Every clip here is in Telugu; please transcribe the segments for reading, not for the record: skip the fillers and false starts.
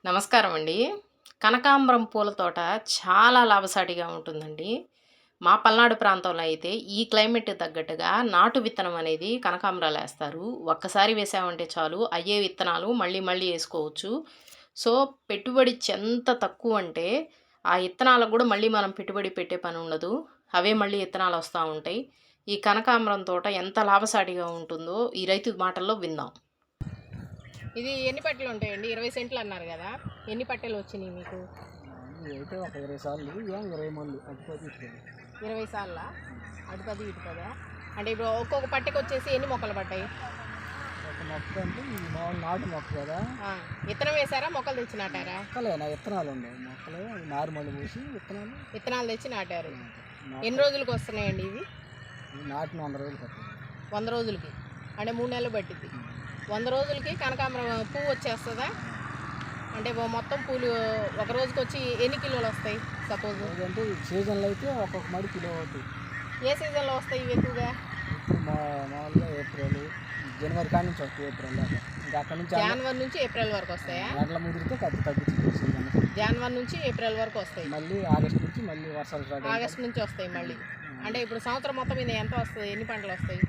నమస్కారం అండి. కనకాంబరం పూల తోట చాలా లాభసాటిగా ఉంటుందండి. మా పల్నాడు ప్రాంతంలో అయితే ఈ క్లైమేట్‌కి తగ్గట్టుగా నాటు విత్తనం అనేది కనకాంబరాలేస్తారు. ఒక్కసారి వేసామంటే చాలు అయ్యే విత్తనాలు మళ్ళీ మళ్ళీ ఏసుకోవచ్చు. సో, పెట్టుబడి ఎంత తక్కువంటే ఆ ఇత్తనాలకు గూడా మళ్ళీ మనం పెట్టుబడి పెట్టే పనుండదు. అవే మళ్ళీ ఇత్తనాలొస్తా ఉంటాయి. ఈ కనకాంబరం తోట ఎంత లాభసాటిగా ఉంటుందో ఈ రైతు మాటల్లో విందాం. ఇది ఎన్ని పట్టెలు ఉంటాయండి? 20 సెంట్లు అన్నారు గదా! ఎన్ని పట్టెలు వచ్చినియి మీకు? అయితే ఒక 20 సార్లు 20 మళ్ళీ అటుపది ఇటుపది. 20 సార్లా? అటు 10, ఇటు 10. అంటే ఇప్పుడు ఒక్కొక్క పట్టెకొచ్చేసి ఎన్ని మొక్కలు పడ్డాయి? ఒక మొక్క అంటే ఈ మామూలు నాటు మొక్క కదా. విత్తనం వేసారా? మొక్కలు తెచ్చి నాటారా? మొక్కలేనా విత్తనాలు ఉండవు. మొక్కలు నారుమల్లి పోసి విత్తనాలు తెచ్చి నాటారు. ఎన్ని రోజులకు వస్తున్నాయండి ఇవి? నాటిన 100 రోజులు పట్టింది. 100 రోజులకి అంటే 3 నెలలు పట్టిద్ది. 100 రోజులకి కనకాంబరం పువ్వు వచ్చేస్తుందా? అంటే మొత్తం పూలు ఒక రోజుకి వచ్చి ఎన్ని కిలోలు వస్తాయి సపోజ్? అంటే సీజన్లో అయితే ఒక్కొక్క మడి కిలో అవుతుంది. ఏ సీజన్లో వస్తాయి ఇవి ఎక్కువగా? ఇప్పుడు మామూలుగా ఏప్రిల్, జనవరి కాడి నుంచి వస్తాయి. ఏప్రిల్ దాకా ఇంకా అక్కడ నుంచి జనవరి నుంచి ఏప్రిల్ వరకు వస్తాయా? ఎండల ముదిరితే తగ్గుతుంది సీజన్. జనవరి నుంచి ఏప్రిల్ వరకు వస్తాయి. మళ్ళీ ఆగస్ట్ నుంచి మళ్ళీ వర్షాలు స్టార్ట్. ఆగస్ట్ నుంచి వస్తాయి మళ్ళీ. అంటే ఇప్పుడు సంవత్సరం మొత్తం మీద ఎంత వస్తుంది? ఎన్ని పంటలు వస్తాయి?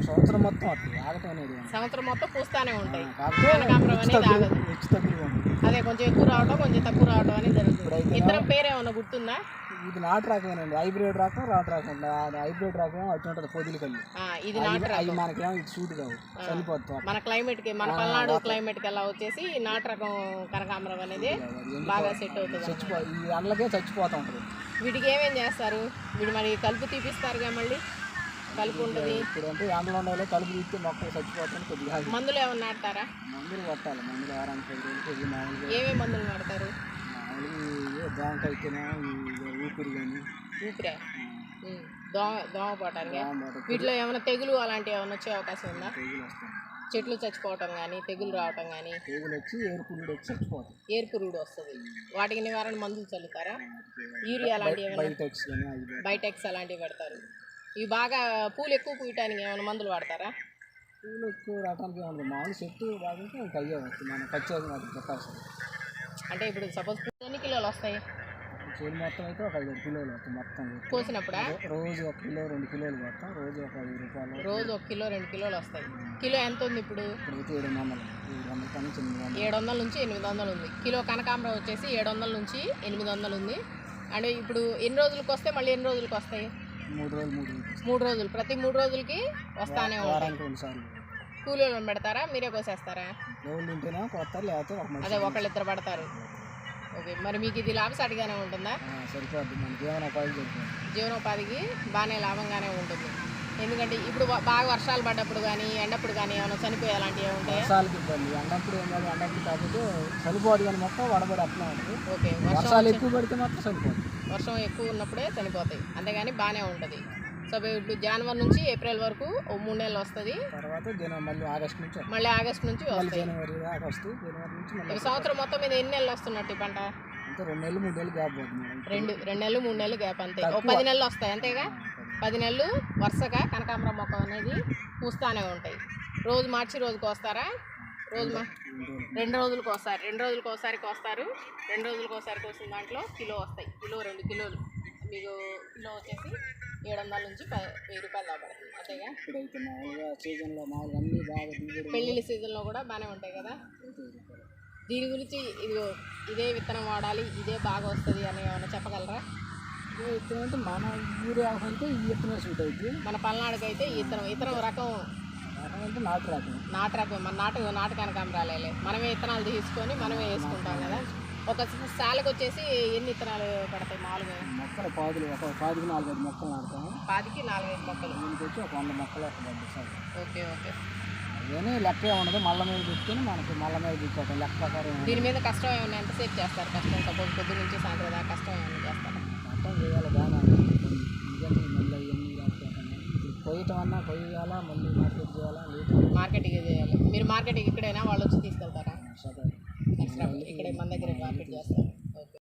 సంవత్సరం మొత్తం వస్తుంది. ఆగటం అనేది సంవత్సరం మొత్తం పూస్తానే ఉంటాయి. కనకాంబరం అనేది అదే కొంచెం ఎక్కువ రావడం కొంచెం తక్కువ రావడం అనేది జరుగుతుంది. ఇతర పేరేమన్నా గుర్తుందా? ఇది నాటు రకమేనండి. హైబ్రిడ్ రకం నాటు రకం. హైబ్రిడ్ రకం అటు ఉంటుంది పొదిలి కల్లి. ఇది నాటు రకం. మనకేమో ఇది సూట్ కావు, చనిపోతాం. మన క్లైమేట్కి, మన పల్నాడు క్లైమేట్కి ఎలా వచ్చేసి నాటు రకం కనకాంబరం అనేది బాగా సెట్ అవుతుంది. ఈ అండ్లకే చచ్చిపోతూ ఉంటుంది. వీటికి ఏమేం చేస్తారు? వీడు మరి కలుపు తీపిస్తారుగా, మళ్ళీ కలుపు ఉంటుంది. ఇప్పుడు అంటే ఎండలో ఉండాలి, కలుపు తీస్తే మొక్కలు చచ్చిపోతాను. కొద్దిగా మందులు ఏమన్నా నాటుతారా? మందులు కొట్టాలి. మందులు వారానికి 10 రోజులకి మామూలుగా. ఏమేమి మందులు నాటుతారు? మామూలుగా దోమకాయ అయితేనే ఊపిరి కానీ. ఊపిరే? దోమ పోవటానికి. వీటిలో ఏమైనా తెగులు అలాంటివి ఏమైనా వచ్చే అవకాశం ఉందా? తెగులు వస్తాయి. చెట్లు చచ్చిపోవటం కానీ, తెగులు రావటం కానీ. తెగులు వచ్చి ఏరుపురుడు వచ్చి చచ్చిపోతాయి. ఏరుపురుడు వస్తుంది. వాటికి నివారణ మందులు చల్లుతారా? యూరియా అలాంటివి ఏమైనా? బైటెక్స్ అలాంటివి పెడతారు. ఇవి బాగా పూలు ఎక్కువ పూయటానికి ఏమైనా మందులు వాడతారా? పూలు ఎక్కువ రావడానికి ఏమన్నా మామూలు చెట్టు బాగుంటే ఇంకా అయ్యే వస్తుంది. మనం ఖర్చు వాటికి పెట్టాల్సింది. అంటే ఇప్పుడు సపోజ్ ఎన్ని కిలోలు వస్తాయి? చేను మొత్తం అయితే ఒక 5 కిలోలు వస్తాయి మొత్తం కోసినప్పుడా? రోజు 1 కిలో 2 కిలోలు కొడతాం. రోజు ఒక 5 రూపాయలు. రోజు 1 కిలో 2 కిలోలు వస్తాయి. కిలో ఎంత ఉంది ఇప్పుడు? ఇప్పుడైతే 700 నుంచి 800. 700 నుంచి 800 ఉంది. కిలో కనకాంబరం వచ్చేసి 700 నుంచి 800 ఉంది. అంటే ఇప్పుడు ఎన్ని రోజులకు వస్తే మళ్ళీ ఎన్ని రోజులకు వస్తాయి? 3 రోజులు. ప్రతి 3 రోజులకి వస్తానే ఉంటాయి. 2 సార్లు. కూలీలను పెడతారా? మీరే కోసేస్తారా? అదే ఒకళ్ళిద్దరు పడతారు. ఓకే. మరి మీకు ఇది లాభసాటిగానే ఉంటుందా? సరిపోద్ది. మన జీవనోపాధికి బాగానే లాభంగానే ఉంటుంది. ఎందుకంటే ఇప్పుడు బాగా వర్షాలు పడ్డప్పుడు కానీ, ఎండప్పుడు కానీ ఏమైనా చనిపోయే అలాంటివి ఉంటాయి. వర్షాలకి ఇబ్బంది. ఎండప్పుడు ఏం కాదు. ఎండప్పుడు కాకపోతే చనిపోదు కానీ మొత్తం వడబడి అట్లా ఉంటుంది. ఓకే. వర్షాలు ఎక్కువ పడితే మాత్రం చనిపోతుంది. వర్షం ఎక్కువ ఉన్నప్పుడే చనిపోతాయి. అంతేగాని బాగానే ఉంటుంది. సో ఇప్పుడు జనవరి నుంచి ఏప్రిల్ వరకు 3 నెలలు వస్తుంది. తర్వాత మళ్ళీ ఆగస్ట్ నుంచి వస్తాయి. జనవరి నుంచి సంవత్సరం మొత్తం మీద ఎన్ని నెలలు వస్తున్నట్టు ఈ పంట? అంటే 2 నెలలు 3 నెలలు గ్యాప్ పోతుంది. 2 నెలలు 3 నెలలు గ్యాప్ అంతే. 10 నెలలు వస్తాయి అంతేగా. 10 నెలలు వరుసగా కనకాంబరం మొక్క అనేది పూస్తానే ఉంటాయి. రోజు మార్చి రోజుకి వస్తారా? రోజు 2 రోజులకు వస్తారు. 2 రోజులకు ఒకసారి కోస్తారు. 2 రోజులకు ఒకసారి కోసిన దాంట్లో కిలో వస్తాయి. కిలో 2 కిలోలు మీకు కిలో వచ్చేసి 700 నుంచి 1000 రూపాయలు పడుతుంది అంతేగా. ఇప్పుడైతే మామూలుగా సీజన్లో మామూలుగా అన్నీ బాగా పెళ్ళిళ్ళ సీజన్లో కూడా బాగానే ఉంటాయి కదా. దీని గురించి ఇదే విత్తనం వాడాలి, ఇదే బాగా వస్తుంది అని ఏమైనా చెప్పగలరా? ఇదే విత్తనం అంటే మన ఊరే అంటే ఈ విత్తనం సూట్ అవుతుంది. మన పల్నాడుకి అయితే ఈ ఇతరం రకం అంటే నాటు రకం. మన నాటు కనకాంబరాలే. మనమే విత్తనాలు తీసుకొని మనమే వేసుకుంటాం కదా. ఒక సాలకు వచ్చేసి ఎన్ని విత్తనాలు పడతాయి మామూలుగా? మొక్కలు పాదులు ఒక 4-5 మొక్కలు నాటుతాము. 4-5 మొక్కలు. దీనికి వచ్చి ఒక 100 మొక్కలు సార్. ఓకే. అదేనే లెక్క ఉండదు. మళ్ళ మీద పెట్టుకుని మనకి మళ్ళ మీద తీసుకోవటం లెక్క ప్రకారం. దీని మీద కష్టం ఏమైనా ఎంతసేపు చేస్తారు? కష్టం సపోజ్ పొద్దు నుంచి సాయంత్రం దాకా కష్టం ఏమైనా చేస్తారు? కష్టం చేయాలి బాగా. మళ్ళీ ఇవన్నీ కొయ్యటం అన్నా కొయ్యాలా, మళ్ళీ మార్కెట్ చేయాలా. మార్కెటింగ్ చేయాలి. మీరు మార్కెటింగ్ ఇక్కడైనా వాళ్ళు వచ్చి తీసుకెళ్తారా? ఇక్కడే మన దగ్గర మార్కెట్ చేస్తారు.